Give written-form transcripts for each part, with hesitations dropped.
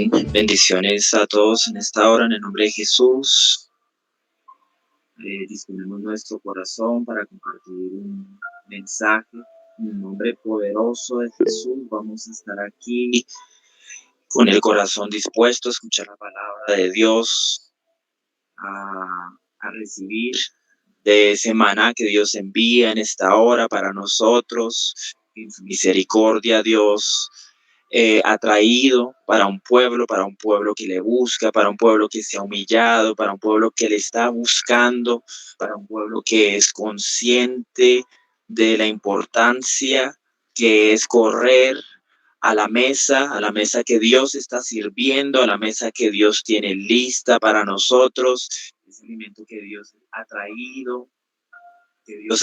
Amén. Bendiciones a todos en esta hora en el nombre de Jesús. Disponemos nuestro corazón para compartir un mensaje. En el nombre poderoso de Jesús vamos a estar aquí con el corazón dispuesto a escuchar la palabra de Dios, a recibir de ese maná que Dios envía en esta hora para nosotros. En su misericordia Dios ha traído para un pueblo que le busca, para un pueblo que se ha humillado, para un pueblo que le está buscando, para un pueblo que es consciente de la importancia que es correr a la mesa que Dios está sirviendo, a la mesa que Dios tiene lista para nosotros, ese alimento que Dios ha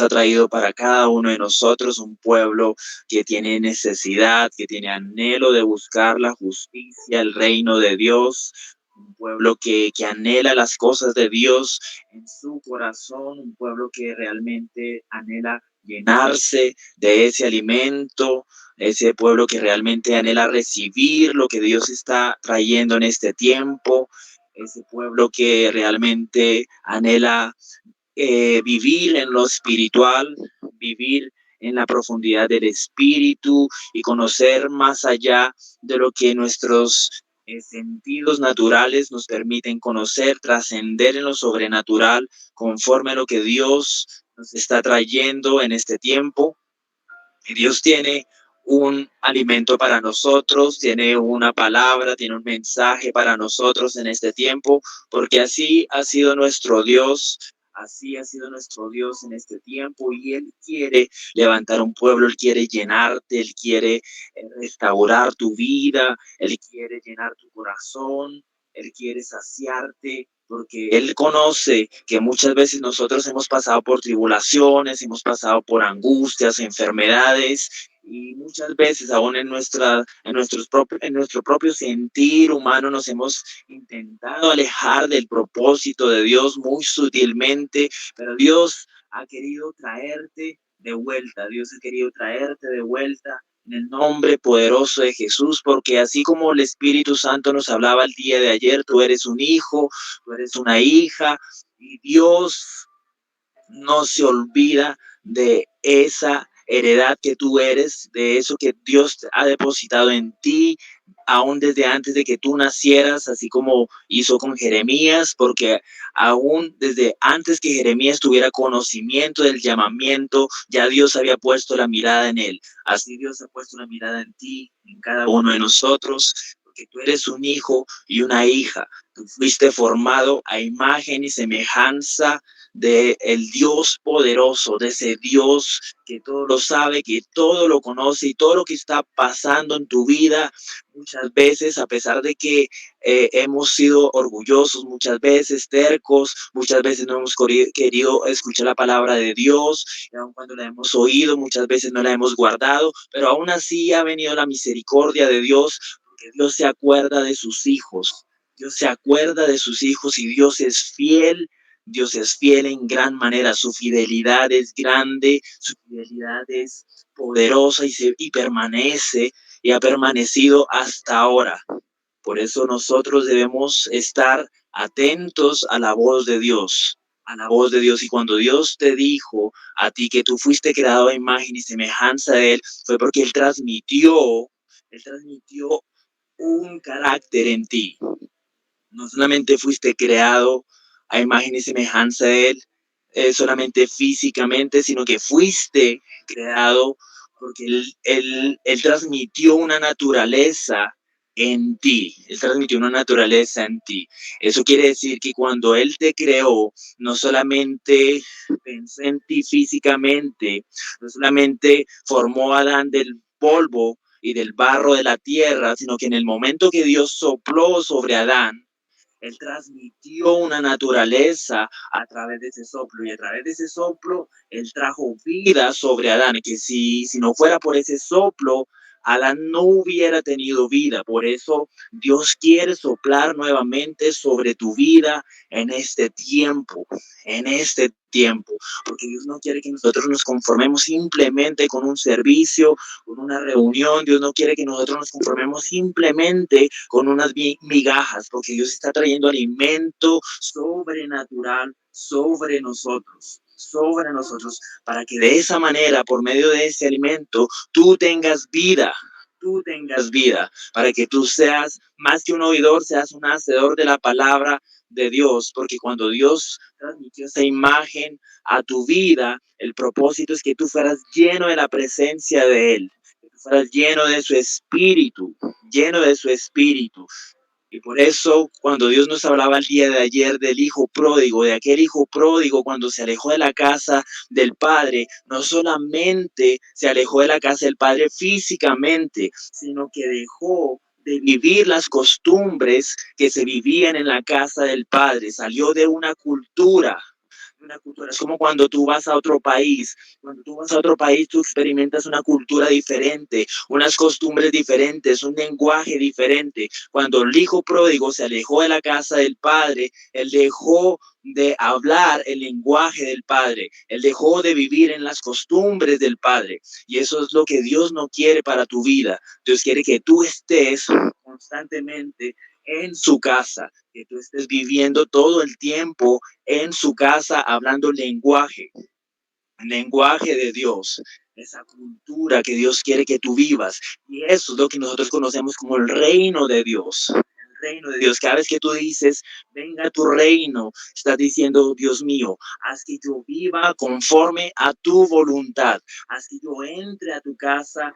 traído para cada uno de nosotros, un pueblo que tiene necesidad, que tiene anhelo de buscar la justicia, el reino de Dios, un pueblo que anhela las cosas de Dios en su corazón, un pueblo que realmente anhela llenarse de ese alimento, ese pueblo que realmente anhela recibir lo que Dios está trayendo en este tiempo, ese pueblo que realmente anhela vivir en lo espiritual, vivir en la profundidad del espíritu y conocer más allá de lo que nuestros sentidos naturales nos permiten conocer, trascender en lo sobrenatural conforme a lo que Dios nos está trayendo en este tiempo. Y Dios tiene un alimento para nosotros, tiene una palabra, tiene un mensaje para nosotros en este tiempo, porque así ha sido nuestro Dios. Así ha sido nuestro Dios en este tiempo y Él quiere levantar un pueblo, Él quiere llenarte, Él quiere restaurar tu vida, Él quiere llenar tu corazón, Él quiere saciarte, porque Él conoce que muchas veces nosotros hemos pasado por tribulaciones, hemos pasado por angustias, enfermedades, y muchas veces aún en nuestro propio sentir humano nos hemos intentado alejar del propósito de Dios muy sutilmente, pero Dios ha querido traerte de vuelta, Dios ha querido traerte de vuelta en el nombre poderoso de Jesús, porque así como el Espíritu Santo nos hablaba el día de ayer, tú eres un hijo, tú eres una hija, y Dios no se olvida de esa heredad que tú eres, de eso que Dios ha depositado en ti, aún desde antes de que tú nacieras, así como hizo con Jeremías, porque aún desde antes que Jeremías tuviera conocimiento del llamamiento, ya Dios había puesto la mirada en él. Así Dios ha puesto la mirada en ti, en cada uno de nosotros, porque tú eres un hijo y una hija. Tú fuiste formado a imagen y semejanza de el Dios poderoso, de ese Dios que todo lo sabe, que todo lo conoce y todo lo que está pasando en tu vida. Muchas veces, a pesar de que hemos sido orgullosos, muchas veces tercos, muchas veces no hemos querido escuchar la palabra de Dios, y aun cuando la hemos oído, muchas veces no la hemos guardado, pero aún así ha venido la misericordia de Dios, porque Dios se acuerda de sus hijos. Dios se acuerda de sus hijos y Dios es fiel. Dios es fiel en gran manera, su fidelidad es grande, su fidelidad es poderosa y permanece y ha permanecido hasta ahora. Por eso nosotros debemos estar atentos a la voz de Dios, a la voz de Dios. Y cuando Dios te dijo a ti que tú fuiste creado a imagen y semejanza de Él, fue porque Él transmitió un carácter en ti. No solamente fuiste creado a imagen y semejanza de Él, solamente físicamente, sino que fuiste creado porque él transmitió una naturaleza en ti. Él transmitió una naturaleza en ti. Eso quiere decir que cuando Él te creó, no solamente pensó en ti físicamente, no solamente formó a Adán del polvo y del barro de la tierra, sino que en el momento que Dios sopló sobre Adán, Él transmitió una naturaleza a través de ese soplo, y a través de ese soplo Él trajo vida sobre Adán, que si no fuera por ese soplo, Adán no hubiera tenido vida. Por eso Dios quiere soplar nuevamente sobre tu vida en este tiempo, porque Dios no quiere que nosotros nos conformemos simplemente con un servicio, con una reunión. Dios no quiere que nosotros nos conformemos simplemente con unas migajas, porque Dios está trayendo alimento sobrenatural sobre nosotros, para que de esa manera, por medio de ese alimento, tú tengas vida, para que tú seas más que un oidor, seas un hacedor de la palabra de Dios, porque cuando Dios transmitió esa imagen a tu vida, el propósito es que tú fueras lleno de la presencia de Él, que tú fueras lleno de su espíritu. Y por eso, cuando Dios nos hablaba el día de ayer del hijo pródigo, de aquel hijo pródigo cuando se alejó de la casa del padre, no solamente se alejó de la casa del padre físicamente, sino que dejó de vivir las costumbres que se vivían en la casa del padre. Salió de una cultura. Es como cuando tú vas a otro país. Cuando tú vas a otro país, tú experimentas una cultura diferente, unas costumbres diferentes, un lenguaje diferente. Cuando el hijo pródigo se alejó de la casa del padre, él dejó de hablar el lenguaje del padre, él dejó de vivir en las costumbres del padre. Y eso es lo que Dios no quiere para tu vida. Dios quiere que tú estés constantemente en su casa, que tú estés viviendo todo el tiempo en su casa hablando lenguaje de Dios, esa cultura que Dios quiere que tú vivas. Y eso es lo que nosotros conocemos como el reino de Dios. El reino de Dios. Cada vez que tú dices, venga tu reino, estás diciendo, Dios mío, haz que yo viva conforme a tu voluntad. Haz que yo entre a tu casa,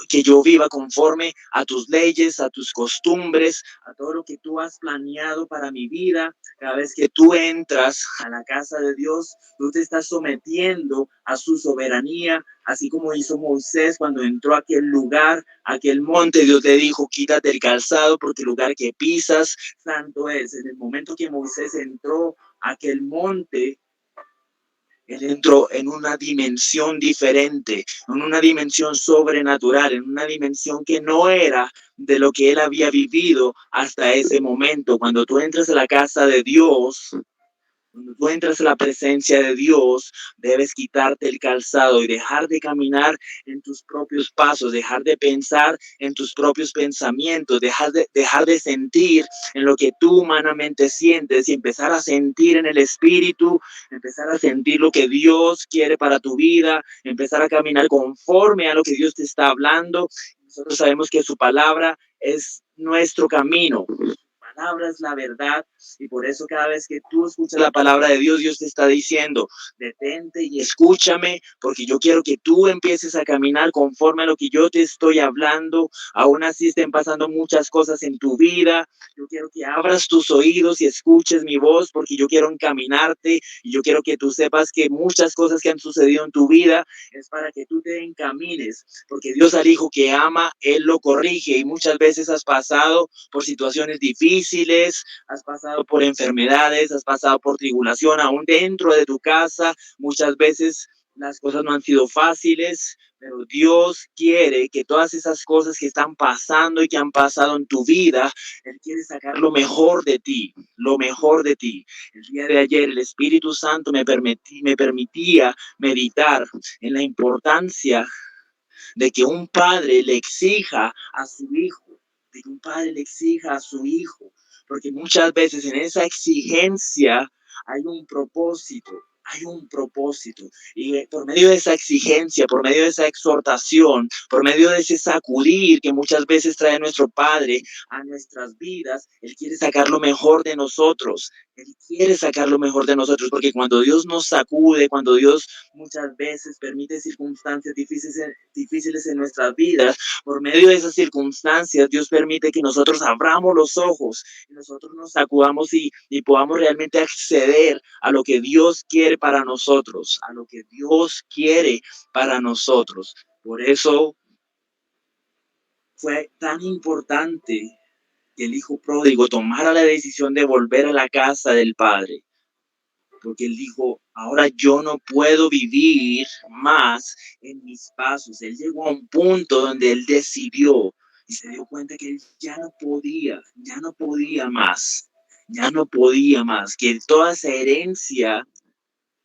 que yo viva conforme a tus leyes, a tus costumbres, a todo lo que tú has planeado para mi vida. Cada vez que tú entras a la casa de Dios, tú te estás sometiendo a su soberanía, así como hizo Moisés cuando entró a aquel lugar, a aquel monte. Dios le dijo, quítate el calzado porque el lugar que pisas santo es. En el momento que Moisés entró a aquel monte, él entró en una dimensión diferente, en una dimensión sobrenatural, en una dimensión que no era de lo que él había vivido hasta ese momento. Cuando tú entras a la casa de Dios, cuando tú entras a la presencia de Dios, debes quitarte el calzado y dejar de caminar en tus propios pasos, dejar de pensar en tus propios pensamientos, dejar de sentir en lo que tú humanamente sientes y empezar a sentir en el espíritu, empezar a sentir lo que Dios quiere para tu vida, empezar a caminar conforme a lo que Dios te está hablando. Nosotros sabemos que su palabra es nuestro camino. Palabra es la verdad, y por eso cada vez que tú escuchas la palabra de Dios, Dios te está diciendo, detente y escúchame, porque yo quiero que tú empieces a caminar conforme a lo que yo te estoy hablando. Aún así estén pasando muchas cosas en tu vida, yo quiero que abras tus oídos y escuches mi voz, porque yo quiero encaminarte y yo quiero que tú sepas que muchas cosas que han sucedido en tu vida es para que tú te encamines, porque Dios al hijo que ama, Él lo corrige, y muchas veces has pasado por situaciones difíciles, has pasado por enfermedades, has pasado por tribulación, aún dentro de tu casa. Muchas veces las cosas no han sido fáciles, pero Dios quiere que todas esas cosas que están pasando y que han pasado en tu vida, Él quiere sacar lo mejor de ti, lo mejor de ti. El día de ayer el Espíritu Santo me permitía meditar en la importancia de que un padre le exija a su hijo, de que un padre le exija a su hijo, porque muchas veces en esa exigencia hay un propósito, y por medio de esa exigencia, por medio de esa exhortación, por medio de ese sacudir que muchas veces trae nuestro Padre a nuestras vidas, Él quiere sacar lo mejor de nosotros, Él quiere sacar lo mejor de nosotros, porque cuando Dios nos sacude, cuando Dios muchas veces permite circunstancias difíciles en nuestras vidas, por medio de esas circunstancias Dios permite que nosotros abramos los ojos y nosotros nos sacudamos y podamos realmente acceder a lo que Dios quiere para nosotros, a lo que Dios quiere para nosotros. Por eso fue tan importante que el hijo pródigo tomara la decisión de volver a la casa del padre. porque él dijo, ahora yo no puedo vivir más en mis pasos. Él llegó a un punto donde él decidió y se dio cuenta que él ya no podía más, ya no podía más, que toda esa herencia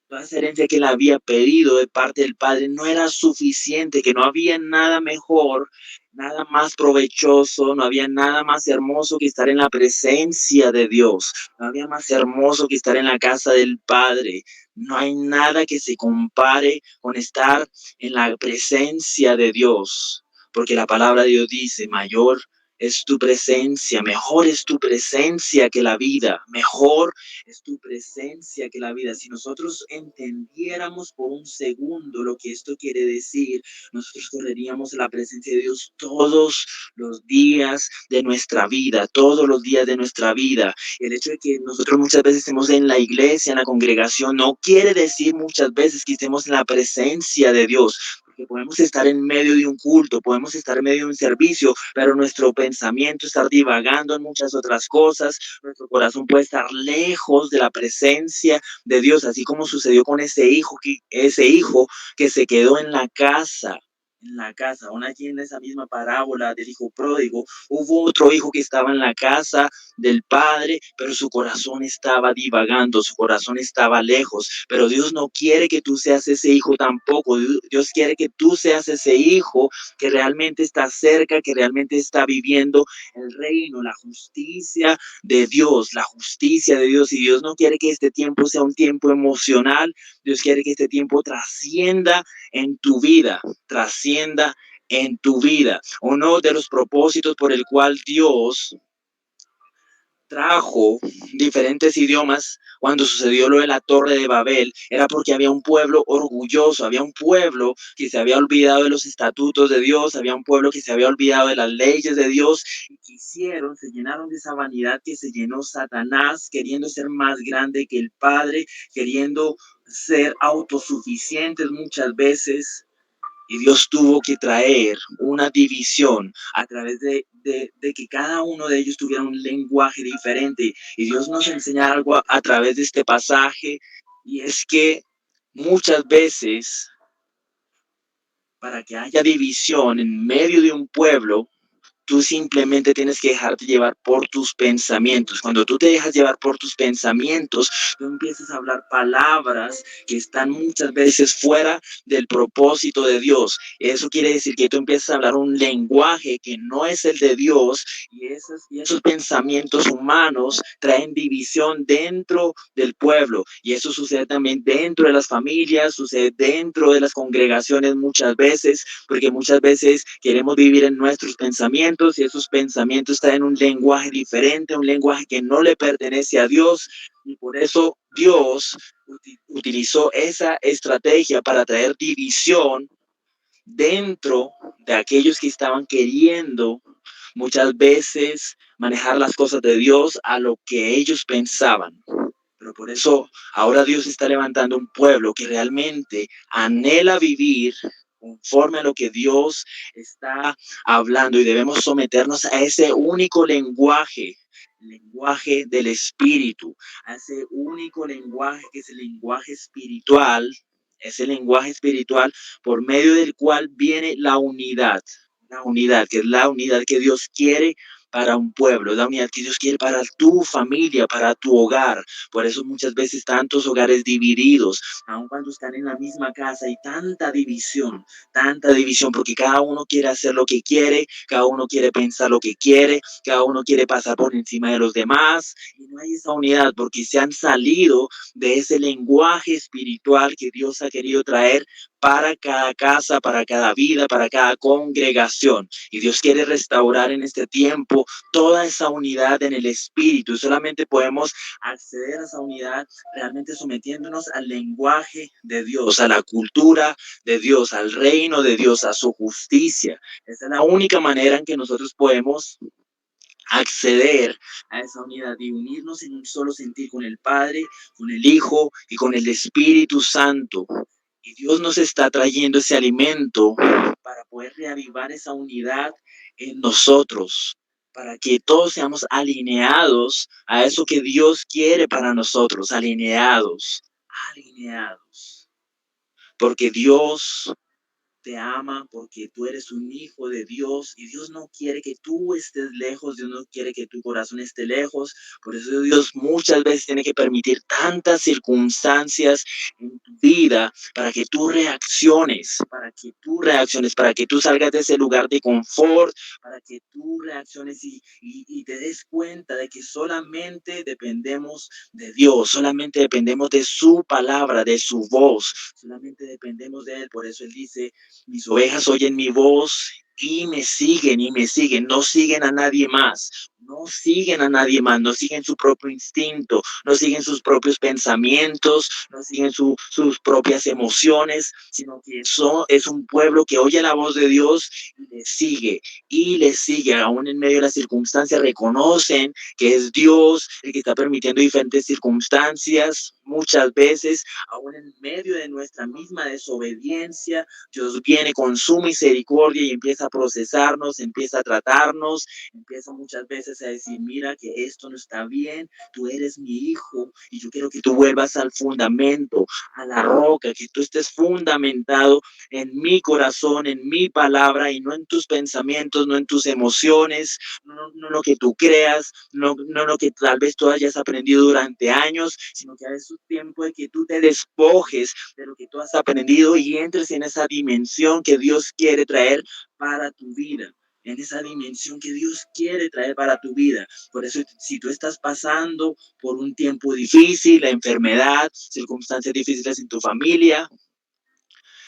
que él había pedido de parte del Padre no era suficiente, que no había nada mejor, nada más provechoso, no había nada más hermoso que estar en la presencia de Dios, no había más hermoso que estar en la casa del Padre. No hay nada que se compare con estar en la presencia de Dios, porque la palabra de Dios dice, mayor es tu presencia, mejor es tu presencia que la vida, mejor es tu presencia que la vida. Si nosotros entendiéramos por un segundo lo que esto quiere decir, nosotros correríamos a la presencia de Dios todos los días de nuestra vida, todos los días de nuestra vida. El hecho de que nosotros muchas veces estemos en la iglesia, en la congregación, no quiere decir muchas veces que estemos en la presencia de Dios. Que podemos estar en medio de un culto, podemos estar en medio de un servicio, pero nuestro pensamiento está divagando en muchas otras cosas, nuestro corazón puede estar lejos de la presencia de Dios, así como sucedió con ese hijo que se quedó en la casa, aún aquí en esa misma parábola del hijo pródigo, hubo otro hijo que estaba en la casa del padre, pero su corazón estaba divagando, su corazón estaba lejos, pero Dios no quiere que tú seas ese hijo tampoco, Dios quiere que tú seas ese hijo que realmente está cerca, que realmente está viviendo el reino, la justicia de Dios, la justicia de Dios. Y Dios no quiere que este tiempo sea un tiempo emocional, Dios quiere que este tiempo trascienda en tu vida, trascienda en tu vida. Uno de los propósitos por el cual Dios trajo diferentes idiomas cuando sucedió lo de la Torre de Babel, era porque había un pueblo orgulloso, había un pueblo que se había olvidado de los estatutos de Dios, había un pueblo que se había olvidado de las leyes de Dios y se llenaron de esa vanidad que se llenó Satanás, queriendo ser más grande que el Padre, queriendo ser autosuficientes muchas veces. Y Dios tuvo que traer una división a través de que cada uno de ellos tuviera un lenguaje diferente. Y Dios nos enseña algo a través de este pasaje, y es que muchas veces, para que haya división en medio de un pueblo, tú simplemente tienes que dejarte llevar por tus pensamientos. Cuando tú te dejas llevar por tus pensamientos, tú empiezas a hablar palabras que están muchas veces fuera del propósito de Dios. Eso quiere decir que tú empiezas a hablar un lenguaje que no es el de Dios y esos pensamientos humanos traen división dentro del pueblo. Y eso sucede también dentro de las familias, sucede dentro de las congregaciones muchas veces, porque muchas veces queremos vivir en nuestros pensamientos y esos pensamientos traen un lenguaje diferente, un lenguaje que no le pertenece a Dios, y por eso Dios utilizó esa estrategia para traer división dentro de aquellos que estaban queriendo muchas veces manejar las cosas de Dios a lo que ellos pensaban. Pero por eso ahora Dios está levantando un pueblo que realmente anhela vivir conforme a lo que Dios está hablando, y debemos someternos a ese único lenguaje, lenguaje del Espíritu, a ese único lenguaje que es el lenguaje espiritual, ese lenguaje espiritual por medio del cual viene la unidad, que es la unidad que Dios quiere para un pueblo, la unidad que Dios quiere para tu familia, para tu hogar. Por eso muchas veces tantos hogares divididos, aun cuando están en la misma casa, hay tanta división, porque cada uno quiere hacer lo que quiere, cada uno quiere pensar lo que quiere, cada uno quiere pasar por encima de los demás, y no hay esa unidad porque se han salido de ese lenguaje espiritual que Dios ha querido traer para cada casa, para cada vida, para cada congregación. Y Dios quiere restaurar en este tiempo toda esa unidad en el Espíritu. Y solamente podemos acceder a esa unidad realmente sometiéndonos al lenguaje de Dios, a la cultura de Dios, al reino de Dios, a su justicia. Esa es la única manera en que nosotros podemos acceder a esa unidad y unirnos en un solo sentir con el Padre, con el Hijo y con el Espíritu Santo. Y Dios nos está trayendo ese alimento para poder reavivar esa unidad en nosotros, para que todos seamos alineados a eso que Dios quiere para nosotros, alineados. alineados. Porque Dios te ama, porque tú eres un hijo de Dios y Dios no quiere que tú estés lejos, Dios no quiere que tu corazón esté lejos. Por eso Dios muchas veces tiene que permitir tantas circunstancias en tu vida para que tú salgas de ese lugar de confort, para que tú reacciones y te des cuenta de que solamente dependemos de Dios, solamente dependemos de su palabra, de su voz, solamente dependemos de Él. Por eso Él dice: mis ovejas oyen mi voz y me siguen, no siguen a nadie más, no siguen a nadie más, no siguen su propio instinto, no siguen sus propios pensamientos, no siguen sus propias emociones, sino que es un pueblo que oye la voz de Dios y le sigue, aún en medio de las circunstancias, reconocen que es Dios el que está permitiendo diferentes circunstancias, muchas veces, aún en medio de nuestra misma desobediencia. Dios viene con su misericordia y empieza a procesarnos, empieza a tratarnos, empieza muchas veces a decir: mira que esto no está bien, tú eres mi hijo y yo quiero que tú vuelvas al fundamento, a la roca, que tú estés fundamentado en mi corazón, en mi palabra y no en tus pensamientos, no en tus emociones, no lo que tú creas, no lo que tal vez tú hayas aprendido durante años, sino que es un tiempo de que tú te despojes de lo que tú has aprendido y entres en esa dimensión que Dios quiere traer para tu vida, en esa dimensión que Dios quiere traer para tu vida. Por eso, si tú estás pasando por un tiempo difícil, la enfermedad, circunstancias difíciles en tu familia,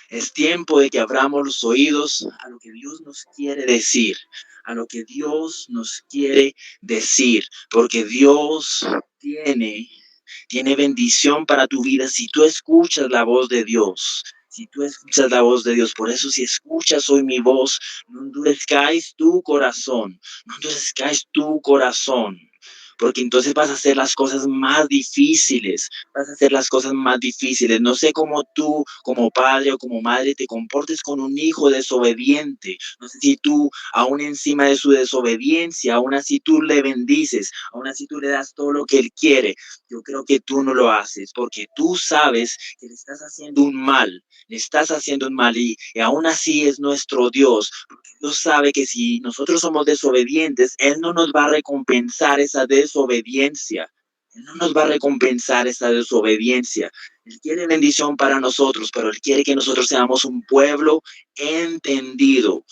es tiempo de que abramos los oídos a lo que Dios nos quiere decir, a lo que Dios nos quiere decir, porque Dios tiene bendición para tu vida si tú escuchas la voz de Dios. Si tú escuchas la voz de Dios, por eso si escuchas hoy mi voz, no endurezcáis tu corazón, no endurezcáis tu corazón, porque entonces vas a hacer las cosas más difíciles, vas a hacer las cosas más difíciles. No sé cómo tú, como padre o como madre, te comportes con un hijo desobediente. No sé si tú, aún encima de su desobediencia, aún así tú le bendices, aún así tú le das todo lo que él quiere. Yo creo que tú no lo haces porque tú sabes que le estás haciendo un mal, le estás haciendo un mal y aún así es nuestro Dios. Porque Dios sabe que si nosotros somos desobedientes, Él no nos va a recompensar esa desobediencia. Él no nos va a recompensar esa desobediencia. Él quiere bendición para nosotros, pero Él quiere que nosotros seamos un pueblo entendido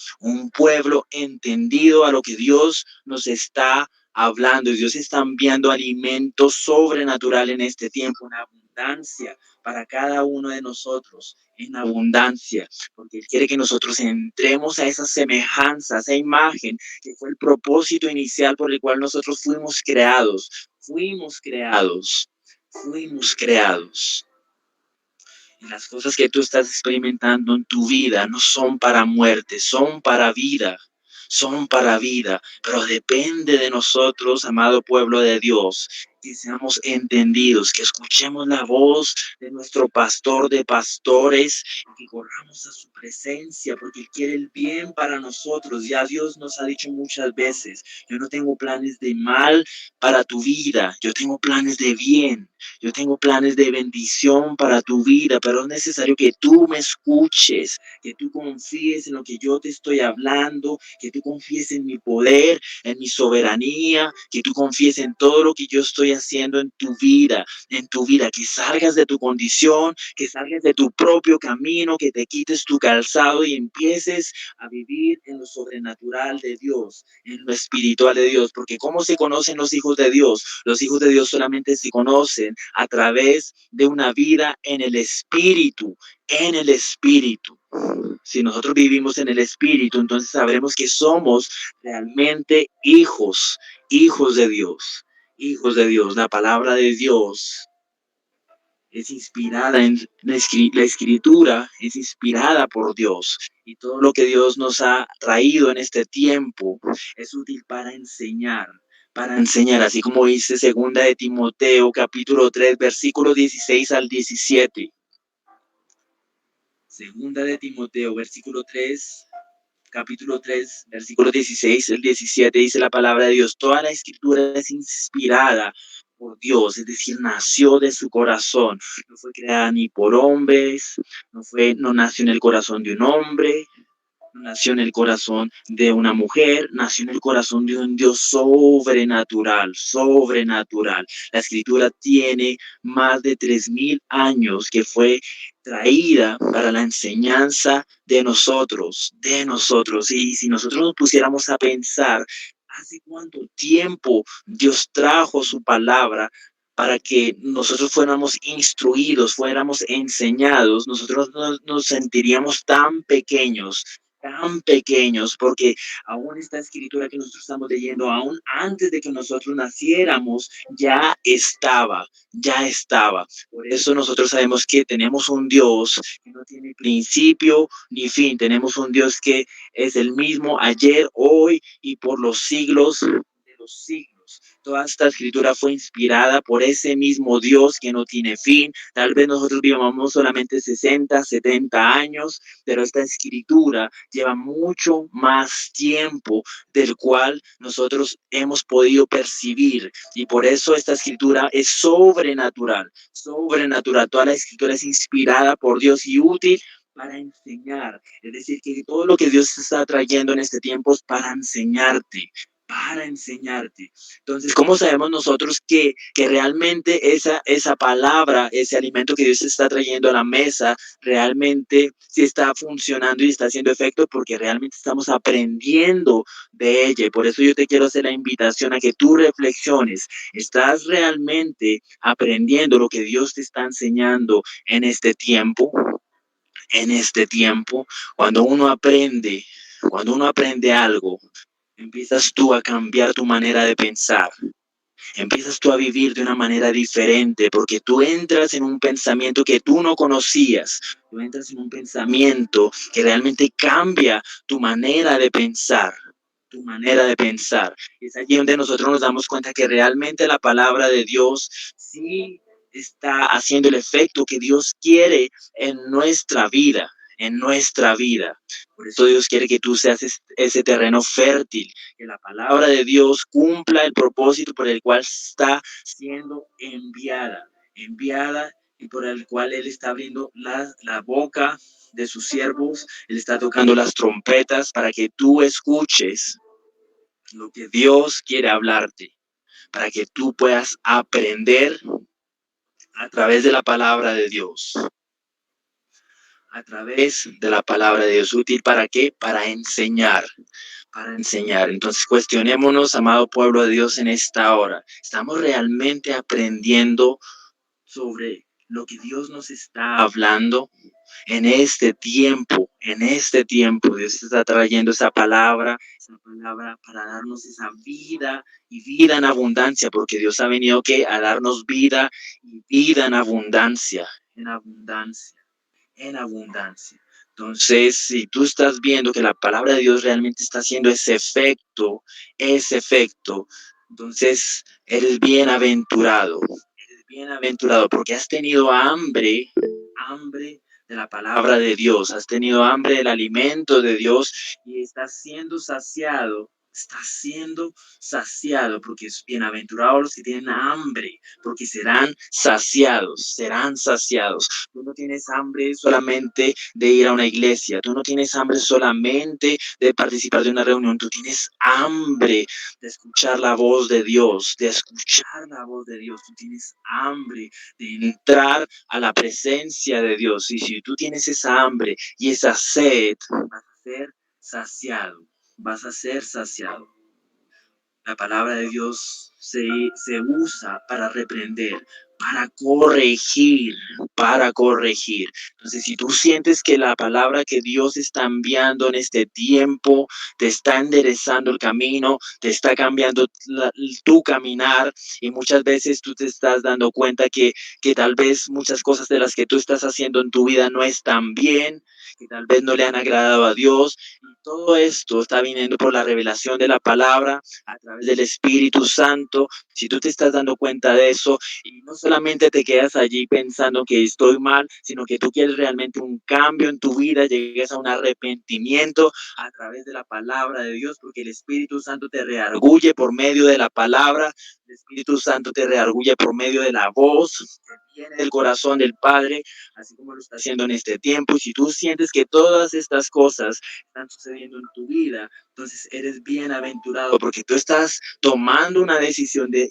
a lo que Dios nos está hablando. Y Dios está enviando alimento sobrenatural en este tiempo, en abundancia para cada uno de nosotros, en abundancia, porque Él quiere que nosotros entremos a esa semejanza, a esa imagen, que fue el propósito inicial por el cual nosotros fuimos creados. Fuimos creados, fuimos creados. Y las cosas que tú estás experimentando en tu vida no son para muerte, son para vida. Son para vida, pero depende de nosotros, amado pueblo de Dios, que seamos entendidos, que escuchemos la voz de nuestro pastor de pastores, que corramos a su presencia, porque Él quiere el bien para nosotros. Ya Dios nos ha dicho muchas veces: yo no tengo planes de mal para tu vida, yo tengo planes de bien. Yo tengo planes de bendición para tu vida, pero es necesario que tú me escuches, que tú confíes en lo que yo te estoy hablando, que tú confíes en mi poder, en mi soberanía, que tú confíes en todo lo que yo estoy haciendo en tu vida, que salgas de tu condición, que salgas de tu propio camino, que te quites tu calzado y empieces a vivir en lo sobrenatural de Dios, en lo espiritual de Dios, porque ¿cómo se conocen los hijos de Dios? Los hijos de Dios solamente se conocen a través de una vida en el Espíritu, en el Espíritu. Si nosotros vivimos en el Espíritu, entonces sabremos que somos realmente hijos de Dios, hijos de Dios. La palabra de Dios es inspirada en la escritura, es inspirada por Dios. Y todo lo que Dios nos ha traído en este tiempo es útil para enseñar, así como dice segunda de Timoteo, capítulo 3, versículos 16 al 17. Segunda de Timoteo, capítulo 3, versículos 16 al 17, dice la palabra de Dios: toda la escritura es inspirada por Dios, es decir, nació de su corazón. No fue creada ni por hombres, no nació en el corazón de un hombre, nació en el corazón de una mujer, nació en el corazón de un Dios sobrenatural, sobrenatural. La escritura tiene más de 3000 años que fue traída para la enseñanza de nosotros, de nosotros. Y si nosotros nos pusiéramos a pensar, ¿hace cuánto tiempo Dios trajo su palabra para que nosotros fuéramos instruidos, fuéramos enseñados? Nosotros nos sentiríamos tan pequeños, porque aún esta escritura que nosotros estamos leyendo, aún antes de que nosotros naciéramos, ya estaba. Por eso nosotros sabemos que tenemos un Dios que no tiene principio ni fin, tenemos un Dios que es el mismo ayer, hoy y por los siglos de los siglos. Toda esta escritura fue inspirada por ese mismo Dios que no tiene fin. Tal vez nosotros vivamos solamente 60, 70 años, pero esta escritura lleva mucho más tiempo del cual nosotros hemos podido percibir, y por eso esta escritura es sobrenatural, sobrenatural. Toda la escritura es inspirada por Dios y útil para enseñar, es decir, que todo lo que Dios está trayendo en este tiempo es para enseñarte, para enseñarte. Entonces, ¿cómo sabemos nosotros que realmente esa palabra, ese alimento que Dios está trayendo a la mesa, realmente sí está funcionando y está haciendo efecto? Porque realmente estamos aprendiendo de ella. Y por eso yo te quiero hacer la invitación a que tú reflexiones. ¿Estás realmente aprendiendo lo que Dios te está enseñando en este tiempo? En este tiempo, cuando uno aprende algo, empiezas tú a cambiar tu manera de pensar, empiezas tú a vivir de una manera diferente, porque tú entras en un pensamiento que tú no conocías, tú entras en un pensamiento que realmente cambia tu manera de pensar, tu manera de pensar. Es allí donde nosotros nos damos cuenta que realmente la palabra de Dios sí está haciendo el efecto que Dios quiere en nuestra vida, en nuestra vida. Por eso Dios quiere que tú seas ese terreno fértil, que la palabra de Dios cumpla el propósito por el cual está siendo enviada y por el cual Él está abriendo la boca de sus siervos. Él está tocando las trompetas para que tú escuches lo que Dios quiere hablarte, para que tú puedas aprender a través de la palabra de Dios. A través de la palabra de Dios. ¿Útil para qué? Para enseñar. Para enseñar. Entonces cuestionémonos, amado pueblo de Dios, en esta hora. ¿Estamos realmente aprendiendo sobre lo que Dios nos está hablando en este tiempo? En este tiempo Dios está trayendo esa palabra para darnos esa vida y vida en abundancia, porque Dios ha venido a darnos vida y vida en abundancia, en abundancia, en abundancia. Entonces, si tú estás viendo que la palabra de Dios realmente está haciendo ese efecto, entonces eres bienaventurado, porque has tenido hambre de la palabra de Dios, has tenido hambre del alimento de Dios y estás siendo saciado, porque es bienaventurado los que tienen hambre, porque serán saciados, serán saciados. Tú no tienes hambre solamente de ir a una iglesia, tú no tienes hambre solamente de participar de una reunión, tú tienes hambre de escuchar la voz de Dios, tú tienes hambre de entrar a la presencia de Dios. Y si tú tienes esa hambre y esa sed, vas a ser saciado, vas a ser saciado. La palabra de Dios se usa para reprender, para corregir. Entonces, si tú sientes que la palabra que Dios está enviando en este tiempo te está enderezando el camino, te está cambiando tu caminar, y muchas veces tú te estás dando cuenta que tal vez muchas cosas de las que tú estás haciendo en tu vida no están bien, que tal vez no le han agradado a Dios. Y todo esto está viniendo por la revelación de la palabra a través del Espíritu Santo. Si tú te estás dando cuenta de eso y no solamente te quedas allí pensando que estoy mal, sino que tú quieres realmente un cambio en tu vida, llegues a un arrepentimiento a través de la palabra de Dios, porque el Espíritu Santo te reargulle por medio de la palabra, el Espíritu Santo te reargulle por medio de la voz que viene del corazón del Padre, así como lo está haciendo en este tiempo. Y si tú sientes que todas estas cosas están sucediendo en tu vida, entonces eres bienaventurado porque tú estás tomando una decisión de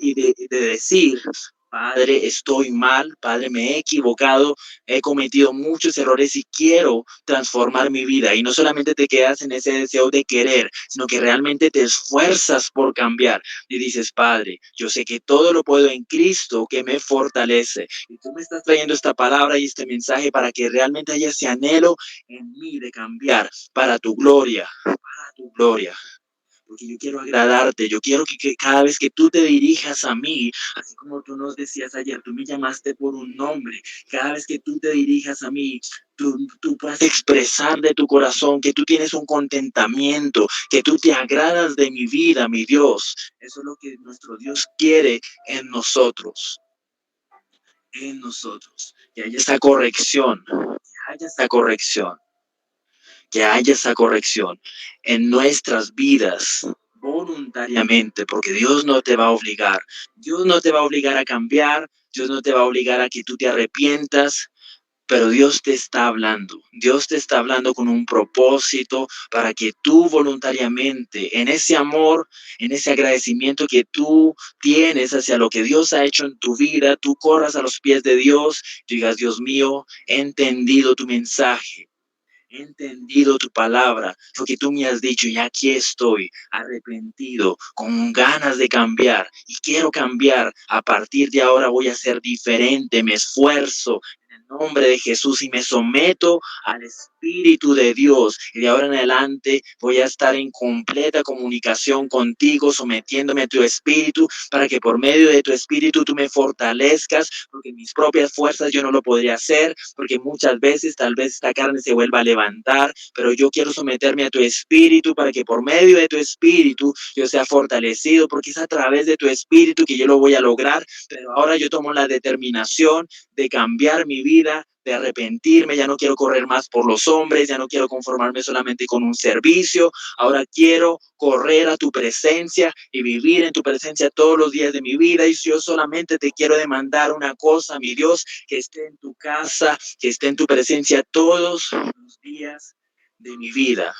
decir: Padre, estoy mal, Padre, me he equivocado, he cometido muchos errores y quiero transformar mi vida. Y no solamente te quedas en ese deseo de querer, sino que realmente te esfuerzas por cambiar. Y dices: Padre, yo sé que todo lo puedo en Cristo que me fortalece. Y tú me estás trayendo esta palabra y este mensaje para que realmente haya ese anhelo en mí de cambiar para tu gloria, para tu gloria. Porque yo quiero agradarte, yo quiero que cada vez que tú te dirijas a mí, así como tú nos decías ayer, tú me llamaste por un nombre, cada vez que tú te dirijas a mí, tú puedas expresar de tu corazón que tú tienes un contentamiento, que tú te agradas de mi vida, mi Dios. Eso es lo que nuestro Dios quiere en nosotros, que haya esa corrección, que haya esa corrección. Que haya esa corrección en nuestras vidas voluntariamente, porque Dios no te va a obligar. Dios no te va a obligar a cambiar, Dios no te va a obligar a que tú te arrepientas, pero Dios te está hablando. Dios te está hablando con un propósito para que tú voluntariamente, en ese amor, en ese agradecimiento que tú tienes hacia lo que Dios ha hecho en tu vida, tú corras a los pies de Dios y digas: Dios mío, he entendido tu mensaje. He entendido tu palabra, lo que tú me has dicho, y aquí estoy, arrepentido, con ganas de cambiar, y quiero cambiar. A partir de ahora voy a ser diferente, me esfuerzo en el nombre de Jesús y me someto al Espíritu de Dios. Y de ahora en adelante voy a estar en completa comunicación contigo, sometiéndome a tu Espíritu, para que por medio de tu Espíritu tú me fortalezcas, porque en mis propias fuerzas yo no lo podría hacer, porque muchas veces tal vez esta carne se vuelva a levantar, pero yo quiero someterme a tu Espíritu para que por medio de tu Espíritu yo sea fortalecido, porque es a través de tu Espíritu que yo lo voy a lograr. Pero ahora yo tomo la determinación de cambiar mi vida, de arrepentirme. Ya no quiero correr más por los hombres, ya no quiero conformarme solamente con un servicio. Ahora quiero correr a tu presencia y vivir en tu presencia todos los días de mi vida. Y yo solamente te quiero demandar una cosa, mi Dios: que esté en tu casa, que esté en tu presencia todos los días de mi vida,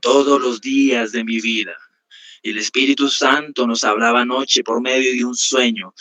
todos los días de mi vida. Y el Espíritu Santo nos hablaba anoche por medio de un sueño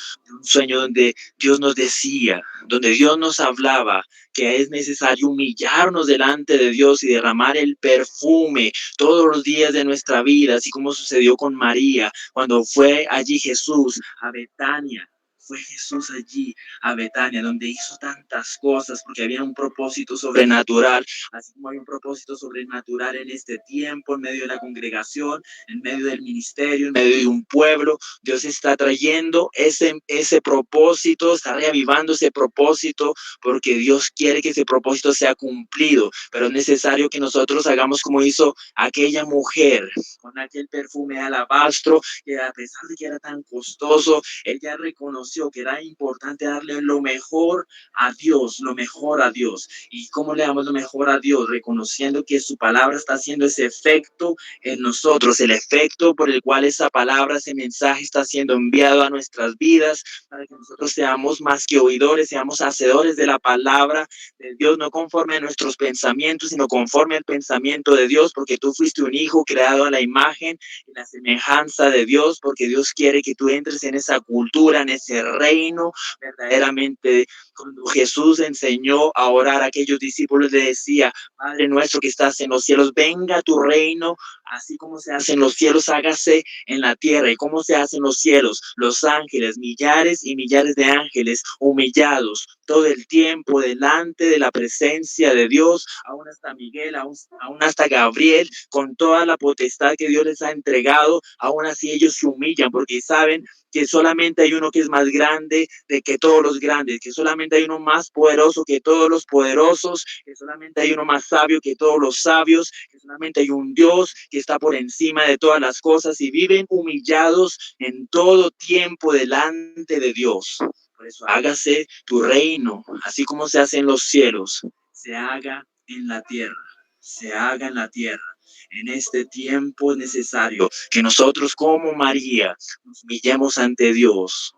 donde Dios nos decía, donde Dios nos hablaba que es necesario humillarnos delante de Dios y derramar el perfume todos los días de nuestra vida, así como sucedió con María cuando fue allí Jesús a Betania. Fue Jesús allí a Betania, donde hizo tantas cosas, porque había un propósito sobrenatural, así como hay un propósito sobrenatural en este tiempo, en medio de la congregación, en medio del ministerio, en medio de un pueblo. Dios está trayendo ese propósito, está reavivando ese propósito, porque Dios quiere que ese propósito sea cumplido, pero es necesario que nosotros hagamos como hizo aquella mujer con aquel perfume de alabastro, que a pesar de que era tan costoso, ella reconoció que era importante darle lo mejor a Dios, lo mejor a Dios. ¿Y cómo le damos lo mejor a Dios? Reconociendo que su palabra está haciendo ese efecto en nosotros, el efecto por el cual esa palabra, ese mensaje está siendo enviado a nuestras vidas, para que nosotros seamos más que oidores, seamos hacedores de la palabra de Dios, no conforme a nuestros pensamientos, sino conforme al pensamiento de Dios, porque tú fuiste un hijo creado a la imagen y la semejanza de Dios, porque Dios quiere que tú entres en esa cultura, en ese reino verdaderamente. Cuando Jesús enseñó a orar a aquellos discípulos, le decía: Padre nuestro que estás en los cielos, venga tu reino, así como se hace en los cielos, hágase en la tierra. ¿Y cómo se hace en los cielos? Los ángeles, millares y millares de ángeles humillados todo el tiempo delante de la presencia de Dios, aún hasta Miguel, aún hasta Gabriel, con toda la potestad que Dios les ha entregado, aún así ellos se humillan porque saben que solamente hay uno que es más grande de que todos los grandes, que solamente hay uno más poderoso que todos los poderosos, que solamente hay uno más sabio que todos los sabios, que solamente hay un Dios que está por encima de todas las cosas y viven humillados en todo tiempo delante de Dios. Por eso hágase tu reino, así como se hace en los cielos, se haga en la tierra, se haga en la tierra. En este tiempo es necesario que nosotros como María nos humillemos ante Dios.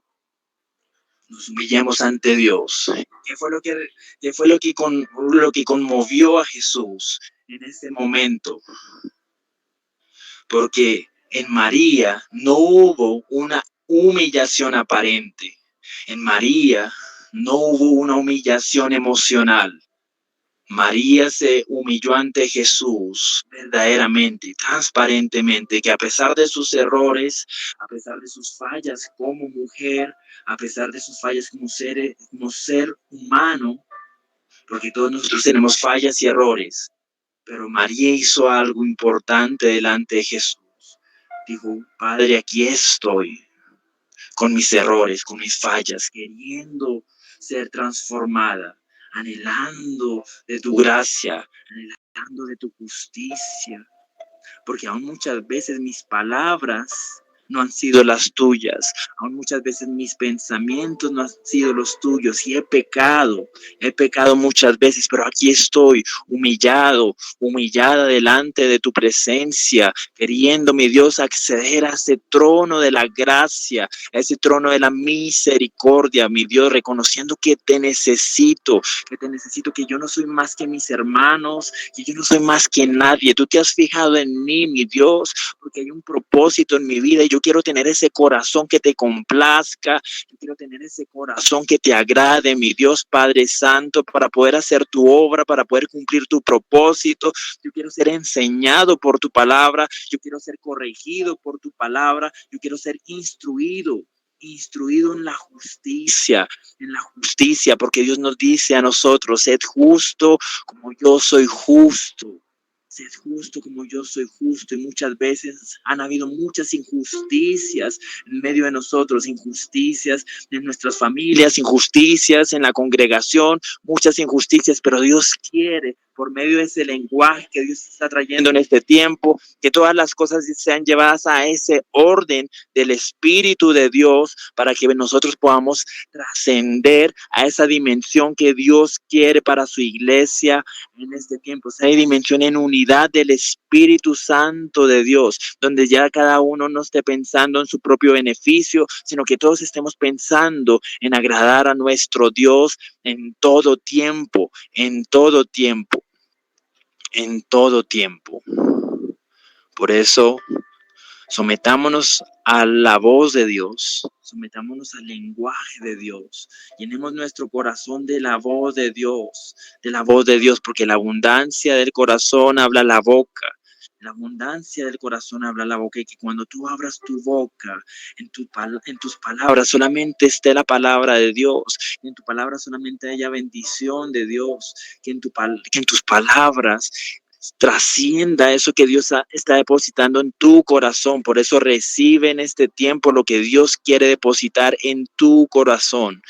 Nos humillemos ante Dios. ¿Qué fue lo que conmovió a Jesús en este momento? Porque en María no hubo una humillación aparente. En María no hubo una humillación emocional. María se humilló ante Jesús verdaderamente, transparentemente, que a pesar de sus errores, a pesar de sus fallas como mujer, a pesar de sus fallas como ser humano, porque todos nosotros tenemos fallas y errores, pero María hizo algo importante delante de Jesús. Dijo, Padre, aquí estoy, con mis errores, con mis fallas, queriendo ser transformada, anhelando de tu gracia, anhelando de tu justicia, porque aún muchas veces mis palabras no han sido las tuyas, aún muchas veces mis pensamientos no han sido los tuyos y he pecado muchas veces, pero aquí estoy humillada delante de tu presencia, queriendo, mi Dios, acceder a ese trono de la gracia, a ese trono de la misericordia, mi Dios, reconociendo que te necesito, que yo no soy más que mis hermanos, que yo no soy más que nadie. Tú te has fijado en mí, mi Dios, porque hay un propósito en mi vida y yo quiero tener ese corazón que te complazca, yo quiero tener ese corazón que te agrade, mi Dios Padre Santo, para poder hacer tu obra, para poder cumplir tu propósito. Yo quiero ser enseñado por tu palabra, yo quiero ser corregido por tu palabra, yo quiero ser instruido en la justicia, porque Dios nos dice a nosotros, sed justo como yo soy justo. Sed justo como yo soy justo. Y muchas veces han habido muchas injusticias en medio de nosotros, injusticias en nuestras familias, injusticias en la congregación, muchas injusticias, pero Dios quiere, por medio de ese lenguaje que Dios está trayendo en este tiempo, que todas las cosas sean llevadas a ese orden del Espíritu de Dios para que nosotros podamos trascender a esa dimensión que Dios quiere para su iglesia en este tiempo, esa dimensión en unidad del Espíritu Santo de Dios, donde ya cada uno no esté pensando en su propio beneficio, sino que todos estemos pensando en agradar a nuestro Dios en todo tiempo, en todo tiempo, en todo tiempo. Por eso, sometámonos a la voz de Dios, sometámonos al lenguaje de Dios, llenemos nuestro corazón de la voz de Dios, porque la abundancia del corazón habla la boca. La abundancia del corazón habla la boca, y que cuando tú abras tu boca, en tus palabras solamente esté la palabra de Dios, que en tu palabra solamente haya bendición de Dios, que en tus palabras trascienda eso que Dios está depositando en tu corazón. Por eso recibe en este tiempo lo que Dios quiere depositar en tu corazón.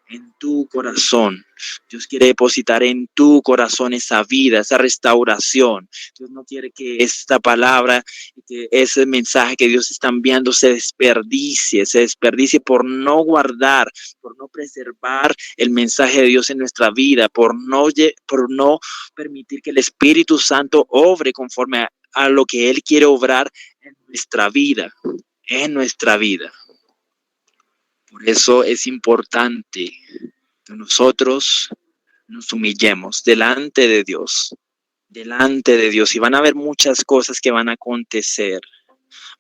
En tu corazón. Dios quiere depositar en tu corazón esa vida, esa restauración. Dios no quiere que esta palabra, que ese mensaje que Dios está enviando se desperdicie por no guardar, por no preservar el mensaje de Dios en nuestra vida, por no permitir que el Espíritu Santo obre conforme a lo que Él quiere obrar en nuestra vida, Por eso es importante que nosotros nos humillemos delante de Dios, y van a haber muchas cosas que van a acontecer,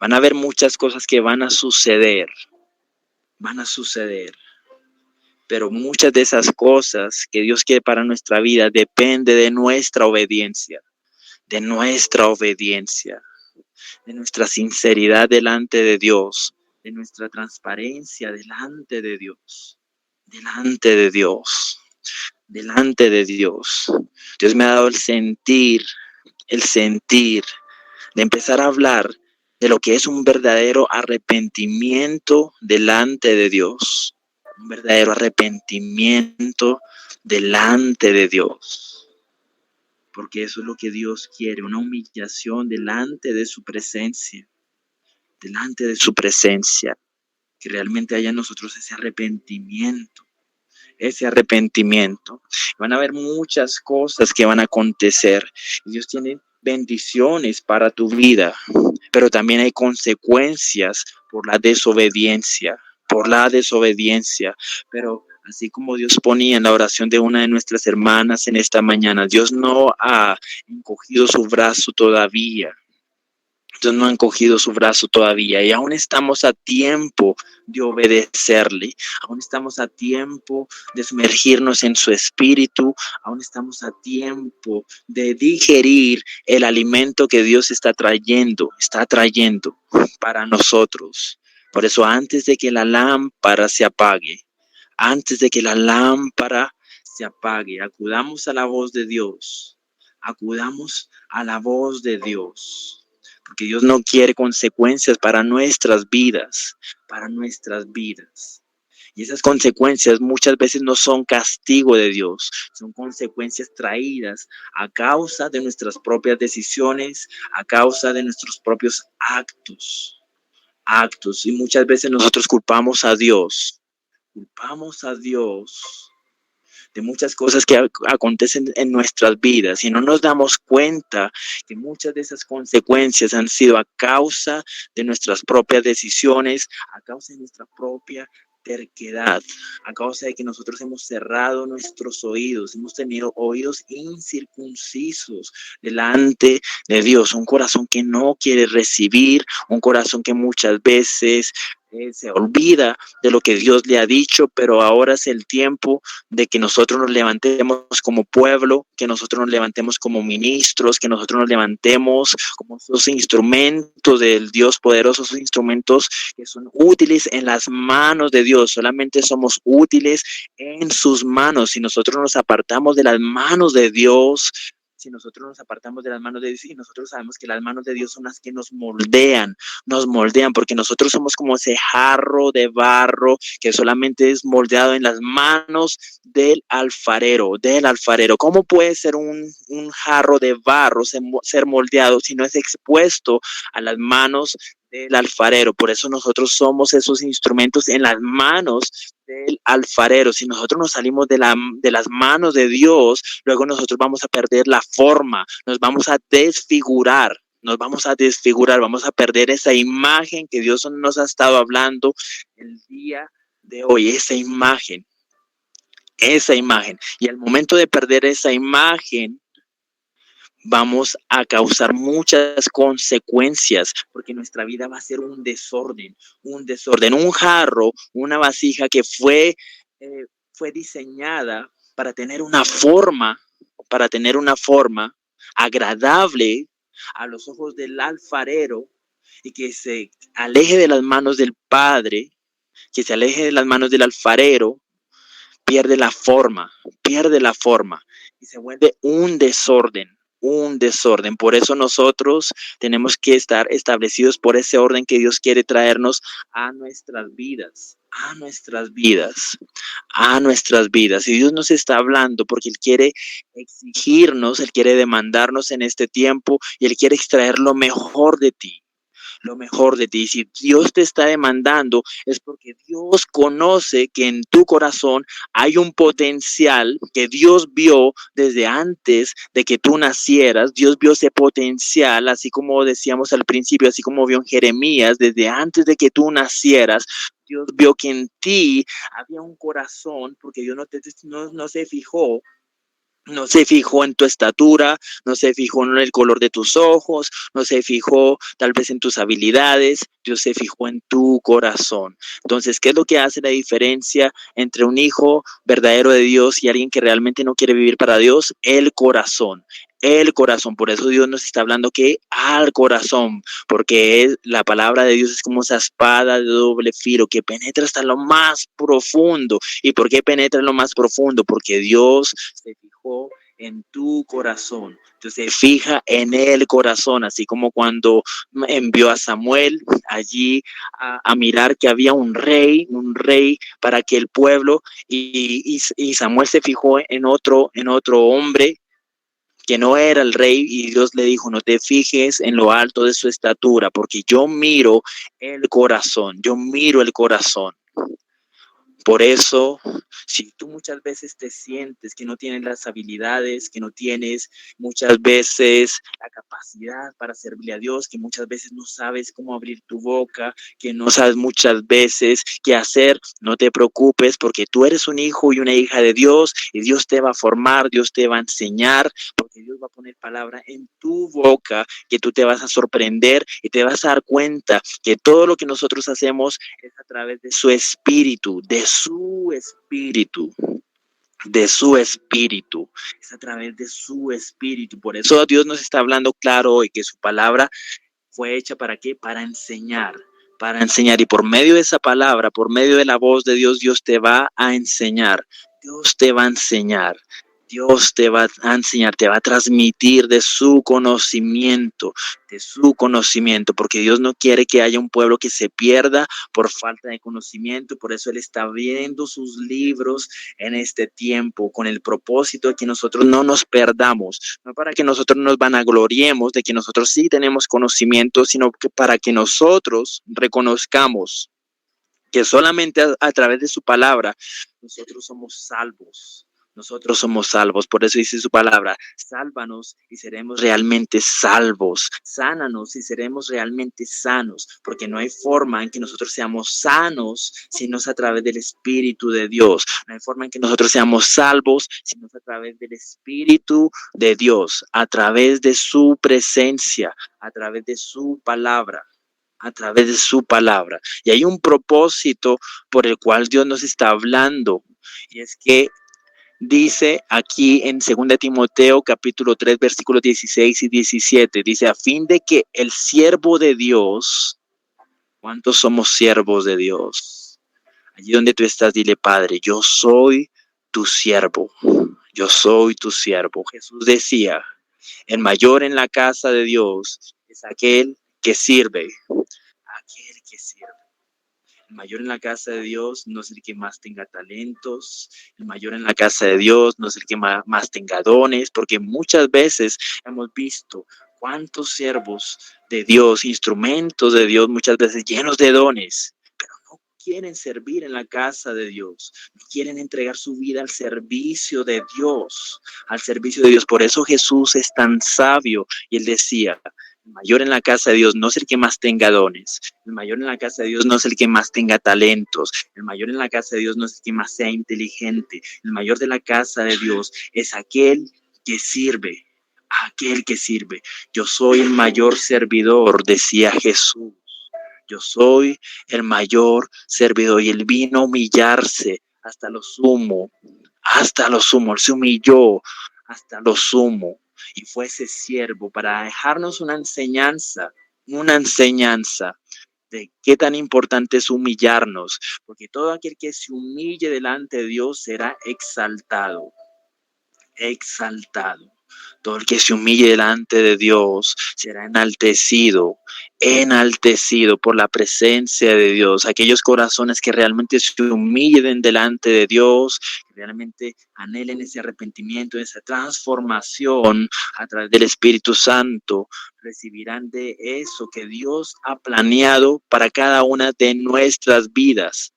van a haber muchas cosas que van a suceder, pero muchas de esas cosas que Dios quiere para nuestra vida depende de nuestra obediencia, de nuestra sinceridad delante de Dios, de nuestra transparencia delante de Dios. Dios me ha dado el sentir de empezar a hablar de lo que es un verdadero arrepentimiento delante de Dios. Un verdadero arrepentimiento delante de Dios. Porque eso es lo que Dios quiere, una humillación delante de su presencia. Delante de su presencia. Que realmente haya en nosotros ese arrepentimiento. Ese arrepentimiento. Van a haber muchas cosas que van a acontecer. Dios tiene bendiciones para tu vida, pero también hay consecuencias por la desobediencia, Pero así como Dios ponía en la oración de una de nuestras hermanas en esta mañana, Dios no ha encogido su brazo todavía. Dios no ha encogido su brazo todavía y aún estamos a tiempo de obedecerle, aún estamos a tiempo de sumergirnos en su espíritu, aún estamos a tiempo de digerir el alimento que Dios está trayendo para nosotros. Por eso antes de que la lámpara se apague, acudamos a la voz de Dios, porque Dios no quiere consecuencias para nuestras vidas. Y esas consecuencias muchas veces no son castigo de Dios, son consecuencias traídas a causa de nuestras propias decisiones, a causa de nuestros propios actos. Y muchas veces nosotros culpamos a Dios de muchas cosas que acontecen en nuestras vidas y no nos damos cuenta que muchas de esas consecuencias han sido a causa de nuestras propias decisiones, a causa de nuestra propia terquedad, a causa de que nosotros hemos cerrado nuestros oídos, hemos tenido oídos incircuncisos delante de Dios, un corazón que no quiere recibir, un corazón que muchas veces se olvida de lo que Dios le ha dicho, pero ahora es el tiempo de que nosotros nos levantemos como pueblo, que nosotros nos levantemos como ministros, que nosotros nos levantemos como esos instrumentos del Dios poderoso, esos instrumentos que son útiles en las manos de Dios. Solamente somos útiles en sus manos. Si nosotros nos apartamos de las manos de Dios, y nosotros sabemos que las manos de Dios son las que nos moldean, porque nosotros somos como ese jarro de barro que solamente es moldeado en las manos del alfarero. ¿Cómo puede ser un jarro de barro ser moldeado si no es expuesto a las manos del alfarero? Por eso nosotros somos esos instrumentos en las manos del alfarero. Si nosotros nos salimos de las manos de Dios, luego nosotros vamos a perder la forma, nos vamos a desfigurar, vamos a perder esa imagen que Dios nos ha estado hablando el día de hoy, esa imagen. Y al momento de perder esa imagen, vamos a causar muchas consecuencias, porque nuestra vida va a ser un desorden. Un jarro, una vasija que fue diseñada para tener una forma agradable a los ojos del alfarero y que se aleje de las manos del Padre, que se aleje de las manos del alfarero, pierde la forma y se vuelve un desorden. Por eso nosotros tenemos que estar establecidos por ese orden que Dios quiere traernos a nuestras vidas. Y Dios nos está hablando porque Él quiere exigirnos, Él quiere demandarnos en este tiempo y Él quiere extraer lo mejor de ti. Y si Dios te está demandando es porque Dios conoce que en tu corazón hay un potencial que Dios vio desde antes de que tú nacieras. Dios vio ese potencial, así como decíamos al principio, así como vio en Jeremías, desde antes de que tú nacieras. Dios vio que en ti había un corazón, porque Dios no se fijó. No se fijó en tu estatura, no se fijó en el color de tus ojos, no se fijó tal vez en tus habilidades, Dios se fijó en tu corazón. Entonces, ¿qué es lo que hace la diferencia entre un hijo verdadero de Dios y alguien que realmente no quiere vivir para Dios? El corazón. Por eso Dios nos está hablando que al corazón, porque la palabra de Dios es como esa espada de doble filo que penetra hasta lo más profundo. ¿Y por qué penetra en lo más profundo? Porque Dios se fijó en tu corazón. Dios se fija en el corazón, así como cuando envió a Samuel allí a mirar que había un rey para que el pueblo, y Samuel se fijó en otro hombre que no era el rey, y Dios le dijo: no te fijes en lo alto de su estatura, porque yo miro el corazón, yo miro el corazón. Por eso, si tú muchas veces te sientes que no tienes las habilidades, que no tienes muchas veces la capacidad para servirle a Dios, que muchas veces no sabes cómo abrir tu boca, que no sabes muchas veces qué hacer, no te preocupes, porque tú eres un hijo y una hija de Dios, y Dios te va a formar, Dios te va a enseñar, porque Dios va a poner palabra en tu boca, que tú te vas a sorprender y te vas a dar cuenta que todo lo que nosotros hacemos es a través de su espíritu, de su espíritu, es a través de su espíritu. Por eso Dios nos está hablando claro hoy que su palabra fue hecha ¿para qué? Para enseñar. Para enseñar, y por medio de esa palabra, por medio de la voz de Dios, Dios te va a enseñar. Dios te va a enseñar. Dios te va a enseñar, te va a transmitir de su conocimiento, porque Dios no quiere que haya un pueblo que se pierda por falta de conocimiento. Por eso Él está abriendo sus libros en este tiempo, con el propósito de que nosotros no nos perdamos, no para que nosotros nos vanagloriemos de que nosotros sí tenemos conocimiento, sino que para que nosotros reconozcamos que solamente a través de su palabra nosotros somos salvos. Nosotros somos salvos. Por eso dice su palabra: sálvanos y seremos realmente salvos. Sánanos y seremos realmente sanos. Porque no hay forma en que nosotros seamos sanos si no es a través del Espíritu de Dios. No hay forma en que nosotros seamos salvos si no es a través del Espíritu de Dios, a través de su presencia, a través de su palabra. A través de su palabra. Y hay un propósito por el cual Dios nos está hablando, y es que dice aquí en 2 Timoteo capítulo 3 versículos 16 y 17, dice: a fin de que el siervo de Dios, ¿cuántos somos siervos de Dios? Allí donde tú estás, dile: Padre, yo soy tu siervo, yo soy tu siervo. Jesús decía: el mayor en la casa de Dios es aquel que sirve, aquel que sirve. El mayor en la casa de Dios no es el que más tenga talentos. El mayor en la casa de Dios no es el que más tenga dones, porque muchas veces hemos visto cuántos siervos de Dios, instrumentos de Dios, muchas veces llenos de dones, pero no quieren servir en la casa de Dios, no quieren entregar su vida al servicio de Dios, al servicio de Dios. Por eso Jesús es tan sabio y Él decía: el mayor en la casa de Dios no es el que más tenga dones. El mayor en la casa de Dios no es el que más tenga talentos. El mayor en la casa de Dios no es el que más sea inteligente. El mayor de la casa de Dios es aquel que sirve. Aquel que sirve. Yo soy el mayor servidor, decía Jesús. Yo soy el mayor servidor. Y Él vino a humillarse hasta lo sumo. Hasta lo sumo. Él se humilló hasta lo sumo. Y fue ese siervo para dejarnos una enseñanza de qué tan importante es humillarnos, porque todo aquel que se humille delante de Dios será exaltado, exaltado. Todo el que se humille delante de Dios será enaltecido, enaltecido por la presencia de Dios. Aquellos corazones que realmente se humillen delante de Dios, que realmente anhelen ese arrepentimiento, esa transformación a través del Espíritu Santo, recibirán de eso que Dios ha planeado para cada una de nuestras vidas.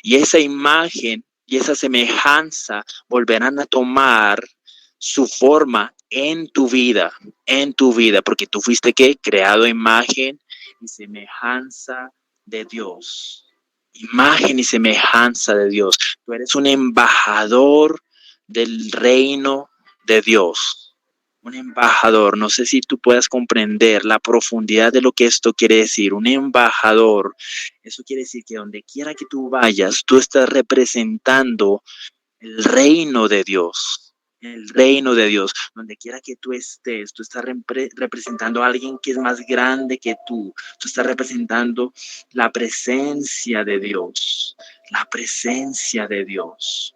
Y esa imagen y esa semejanza volverán a tomar su forma en tu vida, porque tú fuiste ¿qué? Creado a imagen y semejanza de Dios. Imagen y semejanza de Dios. Tú eres un embajador del reino de Dios. Un embajador. No sé si tú puedas comprender la profundidad de lo que esto quiere decir. Un embajador. Eso quiere decir que donde quiera que tú vayas, tú estás representando el reino de Dios. El reino de Dios, donde quiera que tú estés, tú estás representando a alguien que es más grande que tú estás representando la presencia de Dios, la presencia de Dios.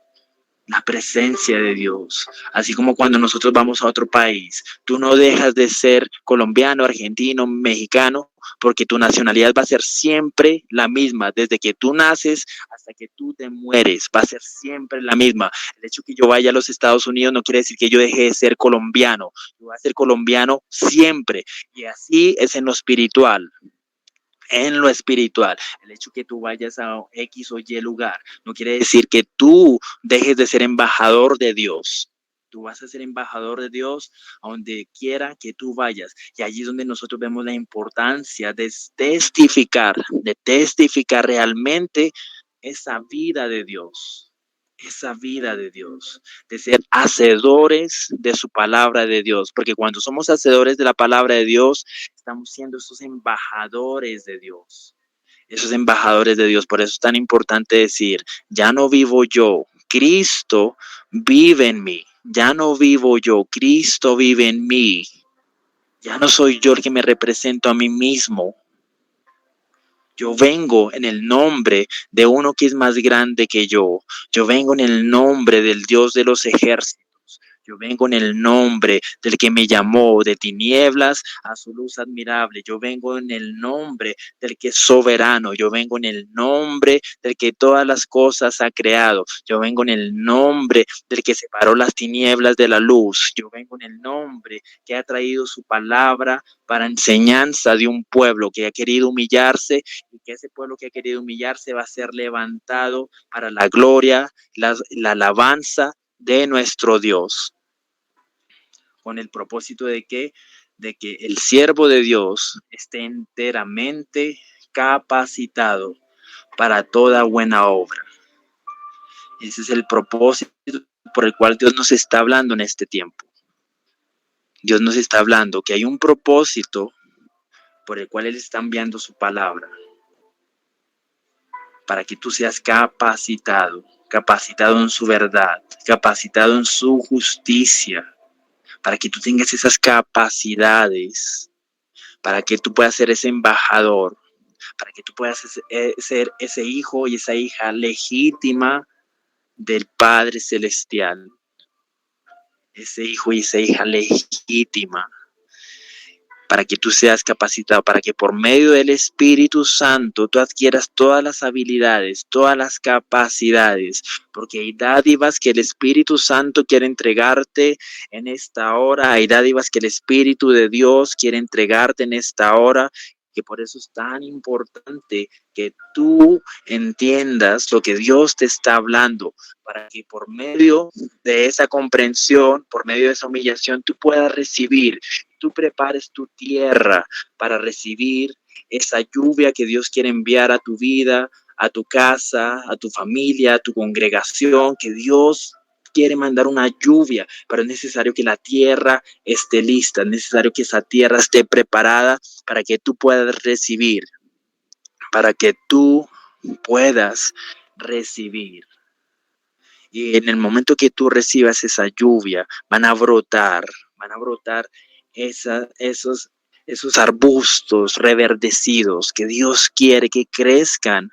la presencia de Dios. Así como cuando nosotros vamos a otro país, tú no dejas de ser colombiano, argentino, mexicano, porque tu nacionalidad va a ser siempre la misma, desde que tú naces hasta que tú te mueres, va a ser siempre la misma. El hecho que yo vaya a los Estados Unidos no quiere decir que yo deje de ser colombiano, yo voy a ser colombiano siempre, y así es en lo espiritual. En lo espiritual, el hecho que tú vayas a X o Y lugar no quiere decir que tú dejes de ser embajador de Dios. Tú vas a ser embajador de Dios a donde quiera que tú vayas. Y allí es donde nosotros vemos la importancia de testificar realmente esa vida de Dios. Esa vida de Dios, de ser hacedores de su palabra de Dios, porque cuando somos hacedores de la palabra de Dios, estamos siendo esos embajadores de Dios, esos embajadores de Dios. Por eso es tan importante decir, ya no vivo yo, Cristo vive en mí, ya no vivo yo, Cristo vive en mí, ya no soy yo el que me represento a mí mismo. Yo vengo en el nombre de uno que es más grande que yo. Yo vengo en el nombre del Dios de los ejércitos. Yo vengo en el nombre del que me llamó de tinieblas a su luz admirable. Yo vengo en el nombre del que es soberano. Yo vengo en el nombre del que todas las cosas ha creado. Yo vengo en el nombre del que separó las tinieblas de la luz. Yo vengo en el nombre que ha traído su palabra para enseñanza de un pueblo que ha querido humillarse, y que ese pueblo que ha querido humillarse va a ser levantado para la gloria, la alabanza de nuestro Dios, con el propósito de que el siervo de Dios esté enteramente capacitado para toda buena obra. Ese es el propósito por el cual Dios nos está hablando en este tiempo. Dios nos está hablando que hay un propósito por el cual Él está enviando su palabra, para que tú seas capacitado, capacitado en su verdad, capacitado en su justicia, para que tú tengas esas capacidades, para que tú puedas ser ese embajador, para que tú puedas ser ese hijo y esa hija legítima del Padre Celestial, ese hijo y esa hija legítima, para que tú seas capacitado, para que por medio del Espíritu Santo tú adquieras todas las habilidades, todas las capacidades, porque hay dádivas que el Espíritu Santo quiere entregarte en esta hora, hay dádivas que el Espíritu de Dios quiere entregarte en esta hora, que por eso es tan importante que tú entiendas lo que Dios te está hablando, para que por medio de esa comprensión, por medio de esa humillación, tú puedas recibir, tú prepares tu tierra para recibir esa lluvia que Dios quiere enviar a tu vida, a tu casa, a tu familia, a tu congregación, que Dios quiere mandar una lluvia, pero es necesario que la tierra esté lista, es necesario que esa tierra esté preparada para que tú puedas recibir, para que tú puedas recibir. Y en el momento que tú recibas esa lluvia, van a brotar esos arbustos reverdecidos que Dios quiere que crezcan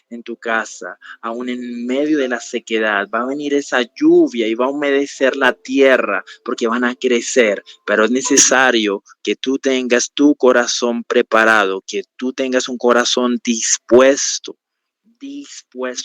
en tu casa, aún en medio de la sequedad. Va a venir esa lluvia y va a humedecer la tierra porque van a crecer, pero es necesario que tú tengas tu corazón preparado, que tú tengas un corazón dispuesto,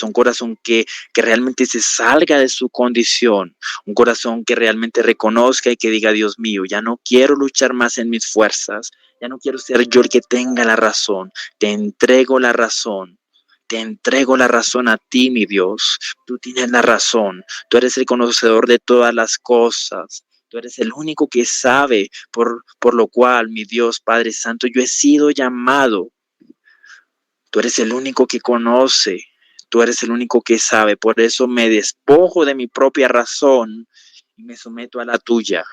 un corazón que realmente se salga de su condición, un corazón que realmente reconozca y que diga, Dios mío, ya no quiero luchar más en mis fuerzas, ya no quiero ser yo el que tenga la razón, te entrego la razón. Te entrego la razón a ti, mi Dios. Tú tienes la razón. Tú eres el conocedor de todas las cosas. Tú eres el único que sabe por lo cual, mi Dios, Padre Santo, yo he sido llamado. Tú eres el único que conoce, tú eres el único que sabe. Por eso me despojo de mi propia razón y me someto a la tuya.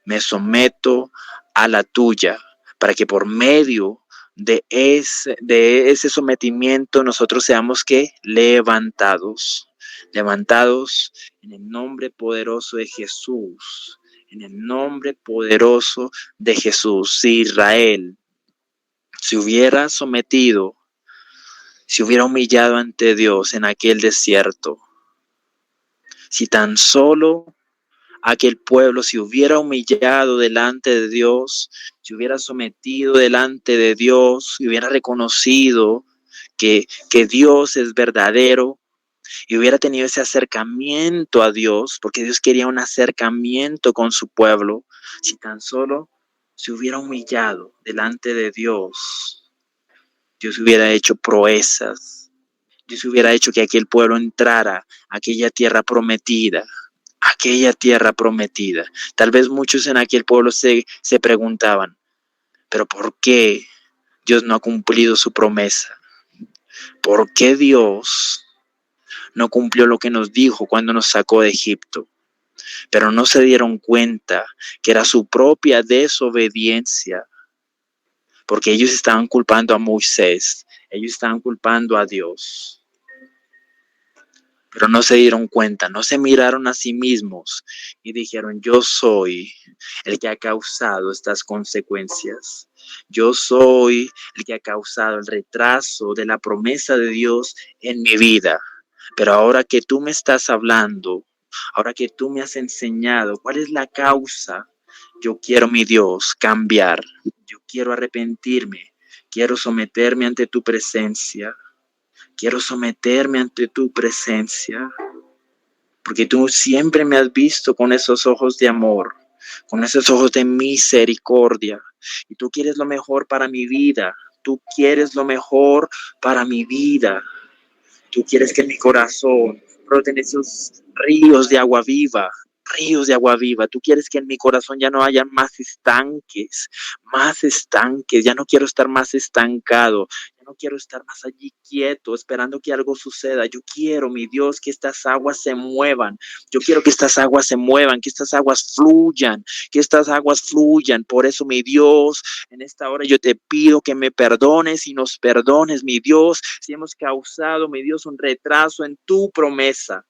Me someto a la tuya para que por medio de ese sometimiento nosotros seamos que levantados en el nombre poderoso de Jesús, en el nombre poderoso de Jesús. Si Israel se hubiera sometido, se hubiera humillado ante Dios en aquel desierto, Si tan solo aquel pueblo se hubiera humillado delante de Dios, se hubiera sometido delante de Dios y hubiera reconocido que Dios es verdadero y hubiera tenido ese acercamiento a Dios, porque Dios quería un acercamiento con su pueblo, si tan solo se hubiera humillado delante de Dios, Dios hubiera hecho proezas, Dios hubiera hecho que aquel pueblo entrara a aquella tierra prometida. Aquella tierra prometida. Tal vez muchos en aquel pueblo se preguntaban, pero ¿por qué Dios no ha cumplido su promesa? ¿Por qué Dios no cumplió lo que nos dijo cuando nos sacó de Egipto? Pero no se dieron cuenta que era su propia desobediencia, porque ellos estaban culpando a Moisés, ellos estaban culpando a Dios. Pero no se dieron cuenta, no se miraron a sí mismos y dijeron, yo soy el que ha causado estas consecuencias. Yo soy el que ha causado el retraso de la promesa de Dios en mi vida. Pero ahora que tú me estás hablando, ahora que tú me has enseñado cuál es la causa, yo quiero, mi Dios, cambiar. Yo quiero arrepentirme. Quiero someterme ante tu presencia. Quiero someterme ante tu presencia, porque tú siempre me has visto con esos ojos de amor, con esos ojos de misericordia, y tú quieres lo mejor para mi vida, tú quieres lo mejor para mi vida, tú quieres que mi corazón broten esos ríos de agua viva, tú quieres que en mi corazón ya no haya más estanques, ya no quiero estar más estancado, no quiero estar más allí quieto, esperando que algo suceda. Yo quiero, mi Dios, que estas aguas se muevan. Yo quiero que estas aguas se muevan, que estas aguas fluyan, que estas aguas fluyan. Por eso, mi Dios, en esta hora yo te pido que me perdones y nos perdones, mi Dios, si hemos causado, mi Dios, un retraso en tu promesa,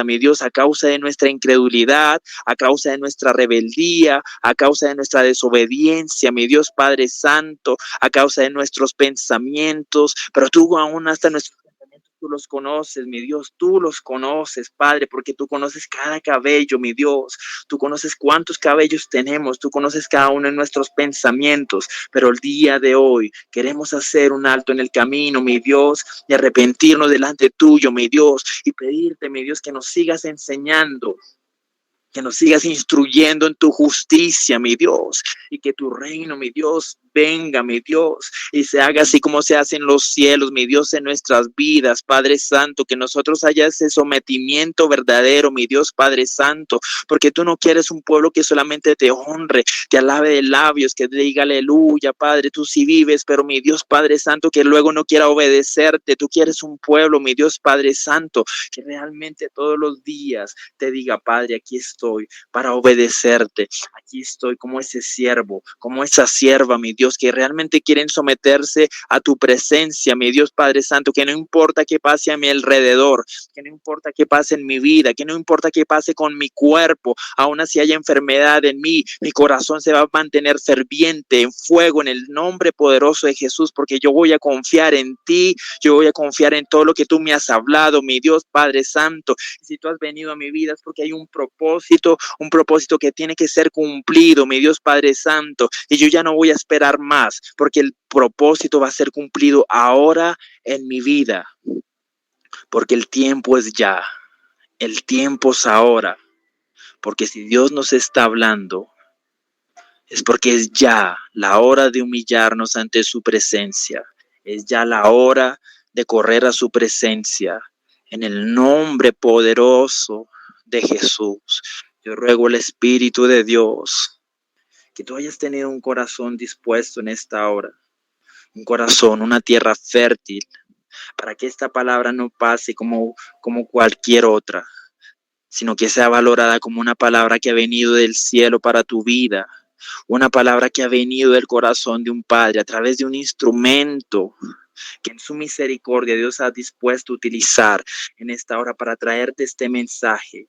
mi Dios, a causa de nuestra incredulidad, a causa de nuestra rebeldía, a causa de nuestra desobediencia, mi Dios Padre Santo, a causa de nuestros pensamientos, pero tú aún hasta nuestros pensamientos tú los conoces, mi Dios, tú los conoces, Padre, porque tú conoces cada cabello, mi Dios, tú conoces cuántos cabellos tenemos, tú conoces cada uno de nuestros pensamientos, pero el día de hoy queremos hacer un alto en el camino, mi Dios, y arrepentirnos delante tuyo, mi Dios, y pedirte, mi Dios, que nos sigas enseñando, que nos sigas instruyendo en tu justicia, mi Dios, y que tu reino, mi Dios, venga, mi Dios, y se haga así como se hace en los cielos, mi Dios, en nuestras vidas, Padre Santo, que nosotros haya ese sometimiento verdadero, mi Dios, Padre Santo, porque tú no quieres un pueblo que solamente te honre, te alabe de labios, que te diga aleluya, Padre, tú sí vives, pero mi Dios, Padre Santo, que luego no quiera obedecerte, tú quieres un pueblo, mi Dios, Padre Santo, que realmente todos los días te diga, Padre, aquí estoy para obedecerte, aquí estoy como ese siervo, como esa sierva, mi Dios, que realmente quieren someterse a tu presencia, mi Dios Padre Santo, que no importa qué pase a mi alrededor, que no importa qué pase en mi vida, que no importa qué pase con mi cuerpo, aún así haya enfermedad en mí, mi corazón se va a mantener ferviente, en fuego, en el nombre poderoso de Jesús, porque yo voy a confiar en ti, yo voy a confiar en todo lo que tú me has hablado, mi Dios Padre Santo. Si tú has venido a mi vida es porque hay un propósito que tiene que ser cumplido, mi Dios Padre Santo, y yo ya no voy a esperar más, porque el propósito va a ser cumplido ahora en mi vida, porque el tiempo es ya, el tiempo es ahora, porque si Dios nos está hablando, es porque es ya la hora de humillarnos ante su presencia, es ya la hora de correr a su presencia, en el nombre poderoso de Jesús. Yo ruego al Espíritu de Dios que tú hayas tenido un corazón dispuesto en esta hora, un corazón, una tierra fértil, para que esta palabra no pase como cualquier otra, sino que sea valorada como una palabra que ha venido del cielo para tu vida, una palabra que ha venido del corazón de un padre a través de un instrumento que en su misericordia Dios ha dispuesto a utilizar en esta hora para traerte este mensaje,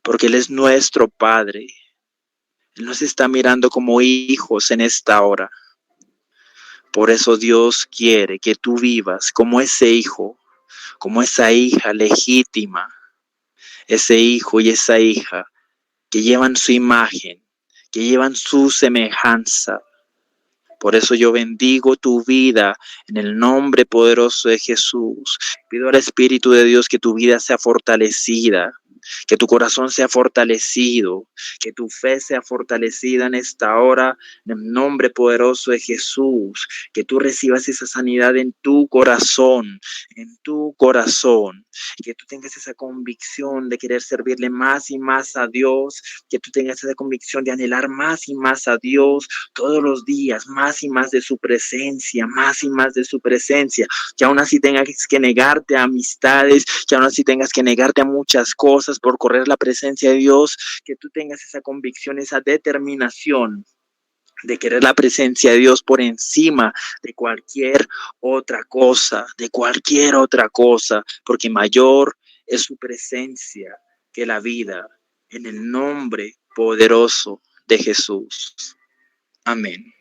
porque Él es nuestro Padre. Él nos está mirando como hijos en esta hora, Por eso Dios quiere que tú vivas como ese hijo, como esa hija legítima, ese hijo y esa hija que llevan su imagen, que llevan su semejanza. Por eso yo bendigo tu vida en el nombre poderoso de Jesús. Pido al Espíritu de Dios que tu vida sea fortalecida, que tu corazón sea fortalecido, que tu fe sea fortalecida en esta hora, en el nombre poderoso de Jesús, que tú recibas esa sanidad en tu corazón, que tú tengas esa convicción de querer servirle más y más a Dios, que tú tengas esa convicción de anhelar más y más a Dios todos los días, más y más de su presencia, más y más de su presencia, que aún así tengas que negarte a amistades, que aún así tengas que negarte a muchas cosas por correr la presencia de Dios, que tú tengas esa convicción, esa determinación de querer la presencia de Dios por encima de cualquier otra cosa, porque mayor es su presencia que la vida, en el nombre poderoso de Jesús. Amén.